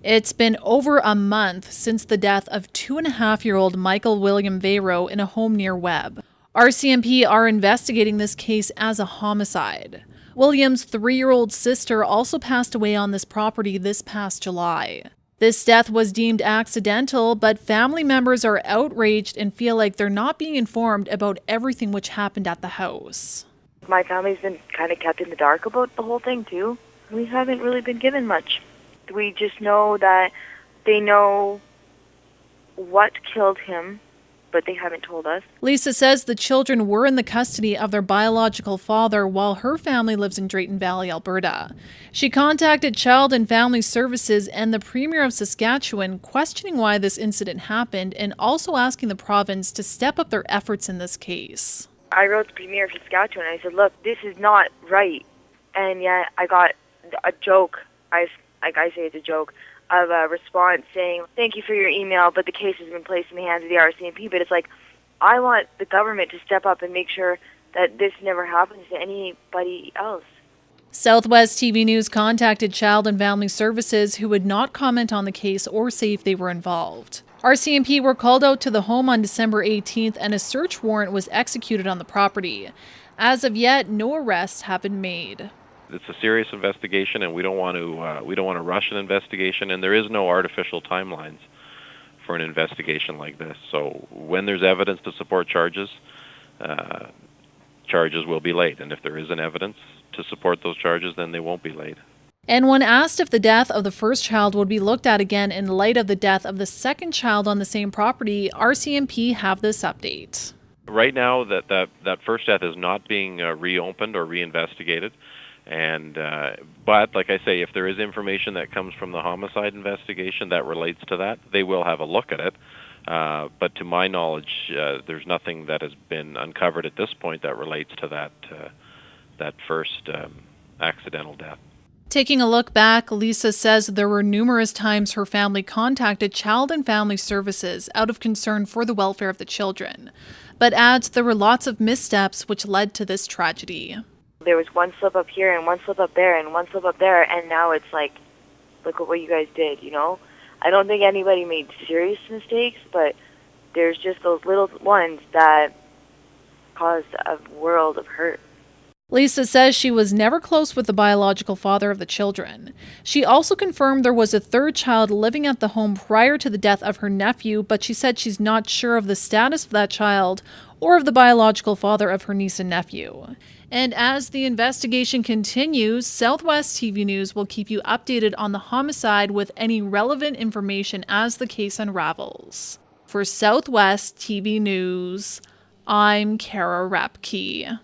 It's been over a month since the death of 2.5-year-old Michael William Vayro in a home near Webb. RCMP are investigating this case as a homicide. William's 3-year-old sister also passed away on this property this past July. This death was deemed accidental, but family members are outraged and feel like they're not being informed about everything which happened at the house. My family's been kind of kept in the dark about the whole thing, too. We haven't really been given much. We just know that they know what killed him, but they haven't told us. Lisa says the children were in the custody of their biological father while her family lives in Drayton Valley, Alberta. She contacted Child and Family Services and the Premier of Saskatchewan, questioning why this incident happened and also asking the province to step up their efforts in this case. I wrote the Premier of Saskatchewan and I said, look, this is not right. And yet I got a joke, I say it's a joke, of a response saying, thank you for your email, but the case has been placed in the hands of the RCMP. But it's like, I want the government to step up and make sure that this never happens to anybody else. Southwest TV News contacted Child and Family Services, who would not comment on the case or say if they were involved. RCMP were called out to the home on December 18th and a search warrant was executed on the property. As of yet, no arrests have been made. It's a serious investigation, and we don't want to rush an investigation, and there is no artificial timelines for an investigation like this. So when there's evidence to support charges, charges will be laid, and if there isn't evidence to support those charges, then they won't be laid. And when asked if the death of the first child would be looked at again in light of the death of the second child on the same property, RCMP have this update. Right now, that first death is not being reopened or reinvestigated. And but like I say, if there is information that comes from the homicide investigation that relates to that, they will have a look at it. But to my knowledge, there's nothing that has been uncovered at this point that relates to that first accidental death. Taking a look back, Lisa says there were numerous times her family contacted Child and Family Services out of concern for the welfare of the children, but adds there were lots of missteps which led to this tragedy. There was one slip up here and one slip up there and one slip up there, and now it's like, look at what you guys did, you know? I don't think anybody made serious mistakes, but there's just those little ones that caused a world of hurt. Lisa says she was never close with the biological father of the children. She also confirmed there was a third child living at the home prior to the death of her nephew, but she said she's not sure of the status of that child or of the biological father of her niece and nephew. And as the investigation continues, Southwest TV News will keep you updated on the homicide with any relevant information as the case unravels. For Southwest TV News, I'm Kara Rapke.